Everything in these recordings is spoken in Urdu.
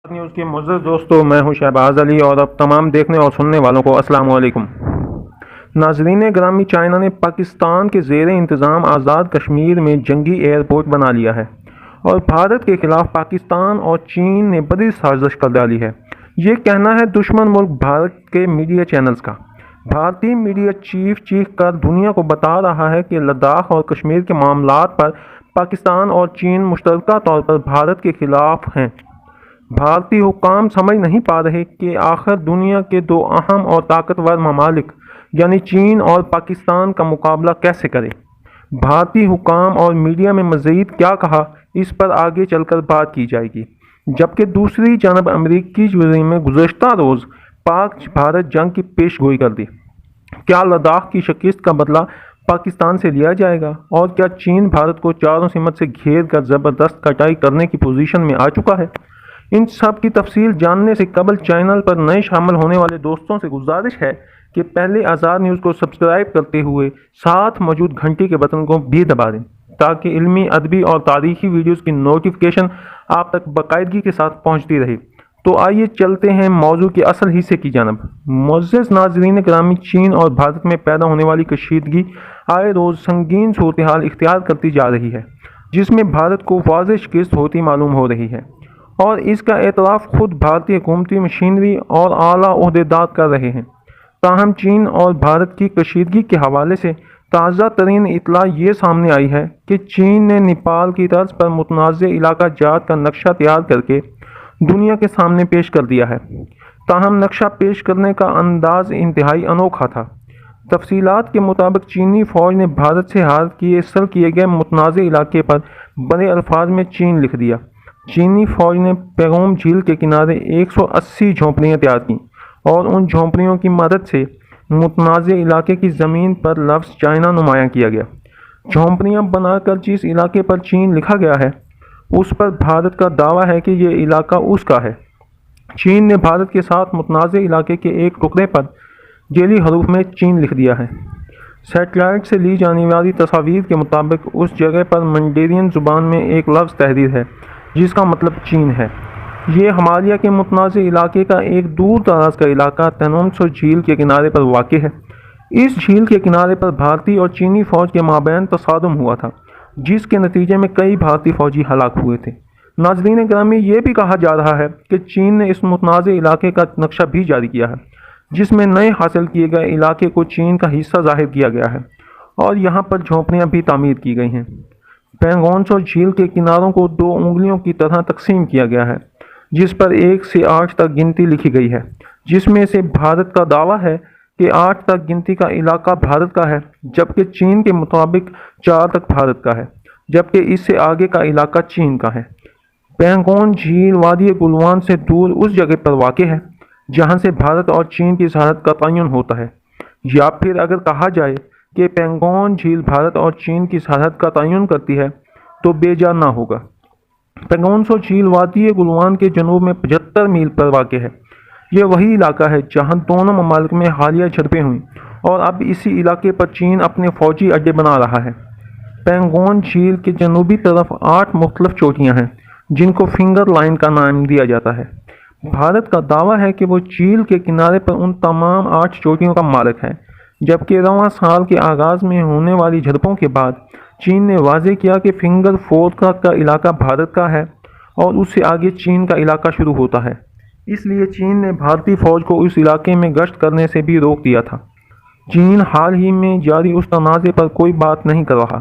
نیوز کے معزز دوستو، میں ہوں شہباز علی اور اب تمام دیکھنے اور سننے والوں کو السلام علیکم۔ ناظرین گرامی، چائنا نے پاکستان کے زیر انتظام آزاد کشمیر میں جنگی ایئرپورٹ بنا لیا ہے اور بھارت کے خلاف پاکستان اور چین نے بڑی سازش کر ڈالی ہے۔ یہ کہنا ہے دشمن ملک بھارت کے میڈیا چینلز کا۔ بھارتی میڈیا چیخ کر دنیا کو بتا رہا ہے کہ لداخ اور کشمیر کے معاملات پر پاکستان اور چین مشترکہ طور پر بھارت کے خلاف ہیں۔ بھارتی حکام سمجھ نہیں پا رہے کہ آخر دنیا کے دو اہم اور طاقتور ممالک یعنی چین اور پاکستان کا مقابلہ کیسے کرے۔ بھارتی حکام اور میڈیا میں مزید کیا کہا، اس پر آگے چل کر بات کی جائے گی۔ جبکہ دوسری جانب امریکی وزیر نے گزشتہ روز پاک بھارت جنگ کی پیش گوئی کر دی۔ کیا لداخ کی شکست کا بدلہ پاکستان سے لیا جائے گا اور کیا چین بھارت کو چاروں سمت سے گھیر کر زبردست کٹائی کرنے کی پوزیشن میں آ چکا ہے؟ ان سب کی تفصیل جاننے سے قبل چینل پر نئے شامل ہونے والے دوستوں سے گزارش ہے کہ پہلے آزاد نیوز کو سبسکرائب کرتے ہوئے ساتھ موجود گھنٹی کے بٹن کو بھی دبا دیں تاکہ علمی، ادبی اور تاریخی ویڈیوز کی نوٹیفیکیشن آپ تک باقاعدگی کے ساتھ پہنچتی رہے۔ تو آئیے چلتے ہیں موضوع کے اصل حصے کی جانب۔ معزز ناظرین گرامی، چین اور بھارت میں پیدا ہونے والی کشیدگی آئے روز سنگین صورتحال اختیار کرتی جا رہی ہے، جس میں بھارت کو واضح شکست ہوتی معلوم ہو رہی ہے اور اس کا اعتراف خود بھارتی حکومتی مشینری اور اعلیٰ عہدیدار کر رہے ہیں۔ تاہم چین اور بھارت کی کشیدگی کے حوالے سے تازہ ترین اطلاع یہ سامنے آئی ہے کہ چین نے نیپال کی طرز پر متنازع علاقہ جات کا نقشہ تیار کر کے دنیا کے سامنے پیش کر دیا ہے۔ تاہم نقشہ پیش کرنے کا انداز انتہائی انوکھا تھا۔ تفصیلات کے مطابق چینی فوج نے بھارت سے حاصل کیے گئے متنازع علاقے پر بڑے الفاظ میں چین لکھ دیا۔ چینی فوج نے پیگونگ جھیل کے کنارے 180 جھونپڑیاں تیار کیں اور ان جھونپڑیوں کی مدد سے متنازع علاقے کی زمین پر لفظ چائنا نمایاں کیا گیا۔ جھونپڑیاں بنا کر جس علاقے پر چین لکھا گیا ہے، اس پر بھارت کا دعویٰ ہے کہ یہ علاقہ اس کا ہے۔ چین نے بھارت کے ساتھ متنازع علاقے کے ایک ٹکڑے پر جیلی حروف میں چین لکھ دیا ہے۔ سیٹلائٹ سے لی جانے والی تصاویر کے مطابق اس جگہ پر منڈیرین زبان میں ایک لفظ تحریر ہے جس کا مطلب چین ہے۔ یہ ہمالیہ کے متنازع علاقے کا ایک دور دراز کا علاقہ تنومسو جھیل کے کنارے پر واقع ہے۔ اس جھیل کے کنارے پر بھارتی اور چینی فوج کے مابین تصادم ہوا تھا، جس کے نتیجے میں کئی بھارتی فوجی ہلاک ہوئے تھے۔ ناظرین گرامی، یہ بھی کہا جا رہا ہے کہ چین نے اس متنازع علاقے کا نقشہ بھی جاری کیا ہے، جس میں نئے حاصل کیے گئے علاقے کو چین کا حصہ ظاہر کیا گیا ہے اور یہاں پر جھونپڑیاں بھی تعمیر کی گئی ہیں۔ پینگونسو جھیل کے کناروں کو 2 انگلیوں کی طرح تقسیم کیا گیا ہے، جس پر 1 سے 8 تک گنتی لکھی گئی ہے، جس میں سے بھارت کا دعویٰ ہے کہ 8 تک گنتی کا علاقہ بھارت کا ہے، جبکہ چین کے مطابق 4 تک بھارت کا ہے، جبکہ اس سے آگے کا علاقہ چین کا ہے۔ پینگونگ جھیل وادی گلوان سے دور اس جگہ پر واقع ہے جہاں سے بھارت اور چین کی سرحد کا تعین ہوتا ہے، یا پھر اگر کہا جائے کہ پینگونگ جھیل بھارت اور چین کی سرحد کا تعین کرتی ہے تو بے جا نہ ہوگا۔ پینگونسو جھیل وادی گلوان کے جنوب میں 75 میل پر واقع ہے۔ یہ وہی علاقہ ہے جہاں دونوں ممالک میں حالیہ جھڑپیں ہوئیں اور اب اسی علاقے پر چین اپنے فوجی اڈے بنا رہا ہے۔ پینگونگ جھیل کے جنوبی طرف 8 مختلف چوٹیاں ہیں جن کو فنگر لائن کا نام دیا جاتا ہے۔ بھارت کا دعویٰ ہے کہ وہ جھیل کے کنارے پر ان تمام 8 چوٹیوں کا مالک ہے، جبکہ رواں سال کے آغاز میں ہونے والی جھڑپوں کے بعد چین نے واضح کیا کہ فنگر 4 کا علاقہ بھارت کا ہے اور اس سے آگے چین کا علاقہ شروع ہوتا ہے۔ اس لیے چین نے بھارتی فوج کو اس علاقے میں گشت کرنے سے بھی روک دیا تھا۔ چین حال ہی میں جاری اس تنازع پر کوئی بات نہیں کر رہا،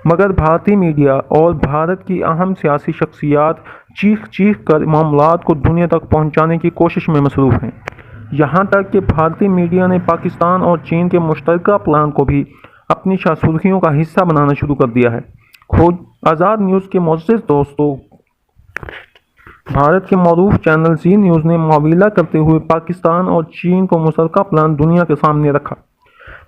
مگر بھارتی میڈیا اور بھارت کی اہم سیاسی شخصیات چیخ کر معاملات کو دنیا تک پہنچانے کی کوشش میں مصروف ہیں۔ یہاں تک کہ بھارتی میڈیا نے پاکستان اور چین کے مشترکہ پلان کو بھی اپنی سرخیوں کا حصہ بنانا شروع کر دیا ہے۔ آزاد نیوز کے معزز دوستو، بھارت کے معروف چینل زی نیوز نے معاویلہ کرتے ہوئے پاکستان اور چین کو مشترکہ پلان دنیا کے سامنے رکھا۔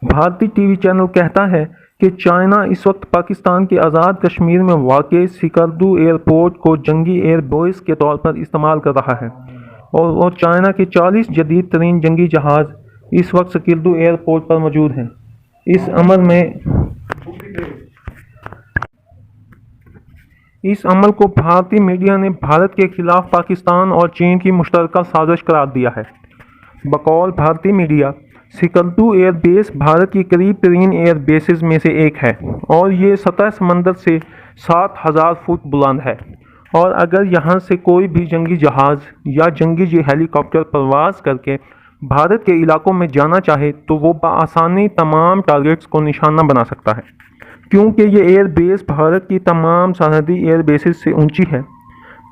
بھارتی ٹی وی چینل کہتا ہے کہ چائنا اس وقت پاکستان کے آزاد کشمیر میں واقع سکردو ایئرپورٹ کو جنگی ایئر بیس کے طور پر استعمال کر رہا ہے اور چائنا کے 40 جدید ترین جنگی جہاز اس وقت سکردو ایئرپورٹ پر موجود ہیں۔ اس عمل کو بھارتی میڈیا نے بھارت کے خلاف پاکستان اور چین کی مشترکہ سازش قرار دیا ہے۔ بقول بھارتی میڈیا، سکردو ایئر بیس بھارت کی قریب ترین ایئر بیسز میں سے ایک ہے اور یہ سطح سمندر سے 7,000 فٹ بلند ہے، اور اگر یہاں سے کوئی بھی جنگی جہاز یا جنگی ہیلی کاپٹر پرواز کر کے بھارت کے علاقوں میں جانا چاہے تو وہ بآسانی تمام ٹارگٹس کو نشانہ بنا سکتا ہے، کیونکہ یہ ایئر بیس بھارت کی تمام سرحدی ایئر بیسز سے اونچی ہے۔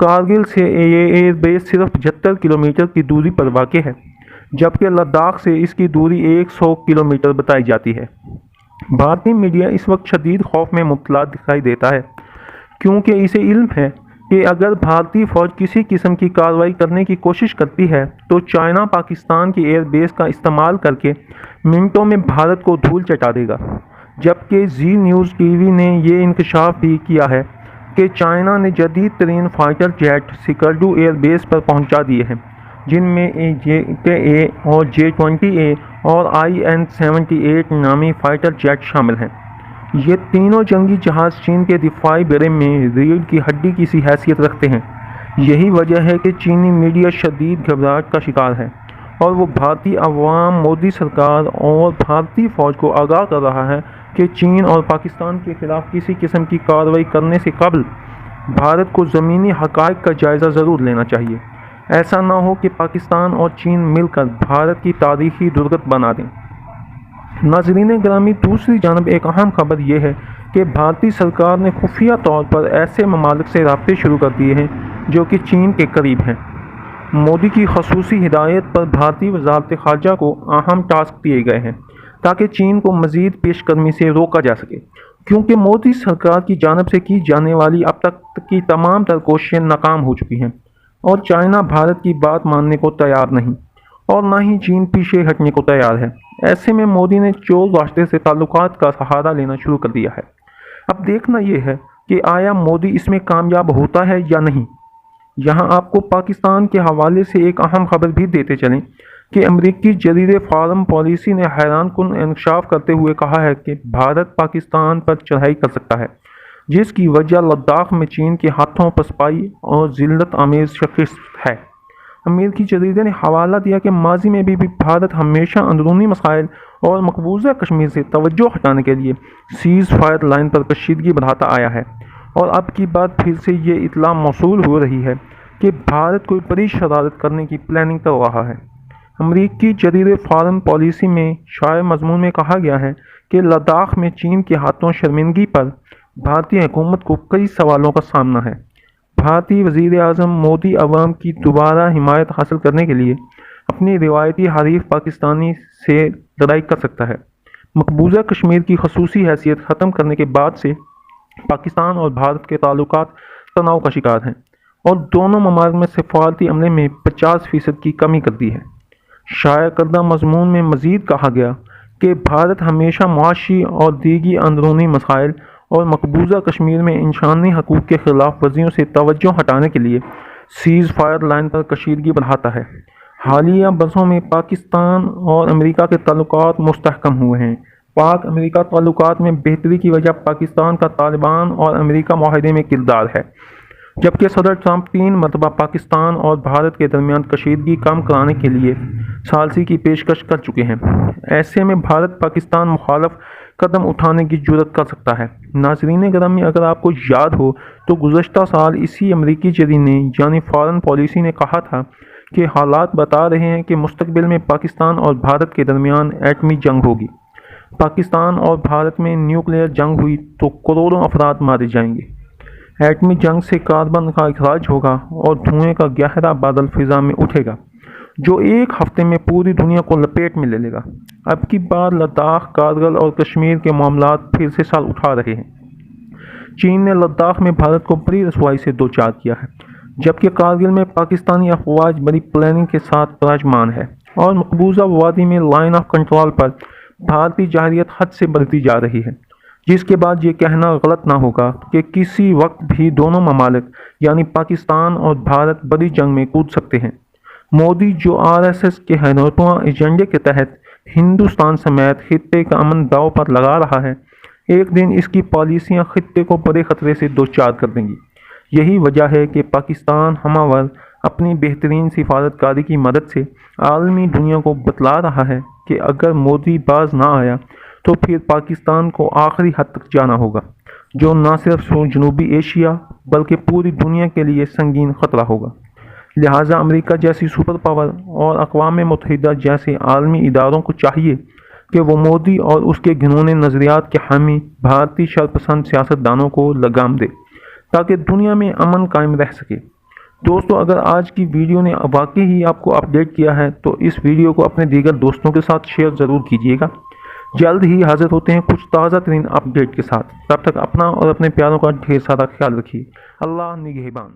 کارگل سے یہ ایئر بیس صرف 75 کلومیٹر کی دوری پر واقع ہے، جبکہ لداخ سے اس کی دوری 100 کلومیٹر بتائی جاتی ہے۔ بھارتی میڈیا اس وقت شدید خوف میں مبتلا دکھائی دیتا ہے، کیونکہ اسے علم ہے کہ اگر بھارتی فوج کسی قسم کی کارروائی کرنے کی کوشش کرتی ہے تو چائنا پاکستان کی ایئر بیس کا استعمال کر کے منٹوں میں بھارت کو دھول چٹا دے گا، جبکہ زی نیوز ٹی وی نے یہ انکشاف بھی کیا ہے کہ چائنا نے جدید ترین fighter jet Skardu air base پر پہنچا دیے ہیں، جن میں JK-A اور J-20A اور IN-78 نامی فائٹر جیٹ شامل ہیں۔ یہ تینوں جنگی جہاز چین کے دفاعی بیڑے میں ریڑھ کی ہڈی کی سی حیثیت رکھتے ہیں۔ یہی وجہ ہے کہ چینی میڈیا شدید گھبراہٹ کا شکار ہے اور وہ بھارتی عوام، مودی سرکار اور بھارتی فوج کو آگاہ کر رہا ہے کہ چین اور پاکستان کے خلاف کسی قسم کی کارروائی کرنے سے قبل بھارت کو زمینی حقائق کا جائزہ ضرور لینا چاہیے۔ ایسا نہ ہو کہ پاکستان اور چین مل کر بھارت کی تاریخی درگت بنا دیں۔ ناظرین گرامی، دوسری جانب ایک اہم خبر یہ ہے کہ بھارتی سرکار نے خفیہ طور پر ایسے ممالک سے رابطے شروع کر دیے ہیں جو کہ چین کے قریب ہیں۔ مودی کی خصوصی ہدایت پر بھارتی وزارت خارجہ کو اہم ٹاسک دیے گئے ہیں تاکہ چین کو مزید پیش قدمی سے روکا جا سکے، کیونکہ مودی سرکار کی جانب سے کی جانے والی اب تک کی تمام تر کوششیں ناکام ہو چکی ہیں اور چائنا بھارت کی بات ماننے کو تیار نہیں اور نہ ہی چین پیچھے ہٹنے کو تیار ہے۔ ایسے میں مودی نے چور راستے سے تعلقات کا سہارا لینا شروع کر دیا ہے۔ اب دیکھنا یہ ہے کہ آیا مودی اس میں کامیاب ہوتا ہے یا نہیں۔ یہاں آپ کو پاکستان کے حوالے سے ایک اہم خبر بھی دیتے چلیں کہ امریکی جریدے فارم پالیسی نے حیران کن انکشاف کرتے ہوئے کہا ہے کہ بھارت پاکستان پر چڑھائی کر سکتا ہے، جس کی وجہ لداخ میں چین کے ہاتھوں پسپائی اور ذلت آمیز شکست ہے۔ امریکی جریدے نے حوالہ دیا کہ ماضی میں بھی بھارت ہمیشہ اندرونی مسائل اور مقبوضہ کشمیر سے توجہ ہٹانے کے لیے سیز فائر لائن پر کشیدگی بڑھاتا آیا ہے، اور اب کی بار پھر سے یہ اطلاع موصول ہو رہی ہے کہ بھارت کوئی بڑی شرارت کرنے کی پلاننگ کر رہا ہے۔ امریکی جریدے فارن پالیسی میں شائع مضمون میں کہا گیا ہے کہ لداخ میں چین کے ہاتھوں شرمندگی پر بھارتی حکومت کو کئی سوالوں کا سامنا ہے۔ بھارتی وزیر اعظم مودی عوام کی دوبارہ حمایت حاصل کرنے کے لیے اپنی روایتی حریف پاکستانی سے لڑائی کر سکتا ہے۔ مقبوضہ کشمیر کی خصوصی حیثیت ختم کرنے کے بعد سے پاکستان اور بھارت کے تعلقات تناؤ کا شکار ہیں اور دونوں ممالک میں سفارتی عملے میں 50% کی کمی کر دی ہے۔ شائع کردہ مضمون میں مزید کہا گیا کہ بھارت ہمیشہ معاشی اور دیگر اندرونی مسائل اور مقبوضہ کشمیر میں انسانی حقوق کے خلاف ورزیوں سے توجہ ہٹانے کے لیے سیز فائر لائن پر کشیدگی بڑھاتا ہے۔ حالیہ برسوں میں پاکستان اور امریکہ کے تعلقات مستحکم ہوئے ہیں۔ پاک امریکہ تعلقات میں بہتری کی وجہ پاکستان کا طالبان اور امریکہ معاہدے میں کردار ہے، جبکہ صدر ٹرمپ 3 مرتبہ پاکستان اور بھارت کے درمیان کشیدگی کم کرانے کے لیے ثالثی کی پیشکش کر چکے ہیں۔ ایسے میں بھارت پاکستان مخالف قدم اٹھانے کی جرات کر سکتا ہے۔ ناظرین گرامی، اگر آپ کو یاد ہو تو گزشتہ سال اسی امریکی جریدے نے یعنی فارن پالیسی نے کہا تھا کہ حالات بتا رہے ہیں کہ مستقبل میں پاکستان اور بھارت کے درمیان ایٹمی جنگ ہوگی۔ پاکستان اور بھارت میں نیوکلیئر جنگ ہوئی تو کروڑوں افراد مارے جائیں گے۔ ایٹمی جنگ سے کاربن کا اخراج ہوگا اور دھوئیں کا گہرا بادل فضا میں اٹھے گا جو ایک ہفتے میں پوری دنیا کو لپیٹ میں لے لے گا۔ اب کی بار لداخ، کارگل اور کشمیر کے معاملات پھر سے سال اٹھا رہے ہیں۔ چین نے لداخ میں بھارت کو بڑی رسوائی سے دوچار کیا ہے، جبکہ کارگل میں پاکستانی افواج بڑی پلاننگ کے ساتھ پراجمان ہے اور مقبوضہ وادی میں لائن آف کنٹرول پر بھارتی جارحیت حد سے بڑھتی جا رہی ہے، جس کے بعد یہ کہنا غلط نہ ہوگا کہ کسی وقت بھی دونوں ممالک یعنی پاکستان اور بھارت بڑی جنگ میں کود سکتے ہیں۔ مودی جو RSS کے ہندوتوا ایجنڈے کے تحت ہندوستان سمیت خطے کا امن داؤ پر لگا رہا ہے، ایک دن اس کی پالیسیاں خطے کو بڑے خطرے سے دوچار کر دیں گی۔ یہی وجہ ہے کہ پاکستان ہماور اپنی بہترین سفارتکاری کی مدد سے عالمی دنیا کو بتلا رہا ہے کہ اگر مودی باز نہ آیا تو پھر پاکستان کو آخری حد تک جانا ہوگا، جو نہ صرف جنوبی ایشیا بلکہ پوری دنیا کے لیے سنگین خطرہ ہوگا۔ لہٰذا امریکہ جیسی سپر پاور اور اقوام متحدہ جیسے عالمی اداروں کو چاہیے کہ وہ مودی اور اس کے گھنونے نظریات کے حامی بھارتی شرپسند سیاستدانوں کو لگام دے تاکہ دنیا میں امن قائم رہ سکے۔ دوستو، اگر آج کی ویڈیو نے واقعی ہی آپ کو اپڈیٹ کیا ہے تو اس ویڈیو کو اپنے دیگر دوستوں کے ساتھ شیئر ضرور کیجیے گا۔ جلد ہی حاضر ہوتے ہیں کچھ تازہ ترین اپڈیٹ کے ساتھ، تب تک اپنا اور اپنے پیاروں کا ڈھیر سارا خیال رکھیے۔ اللہ نگہبان۔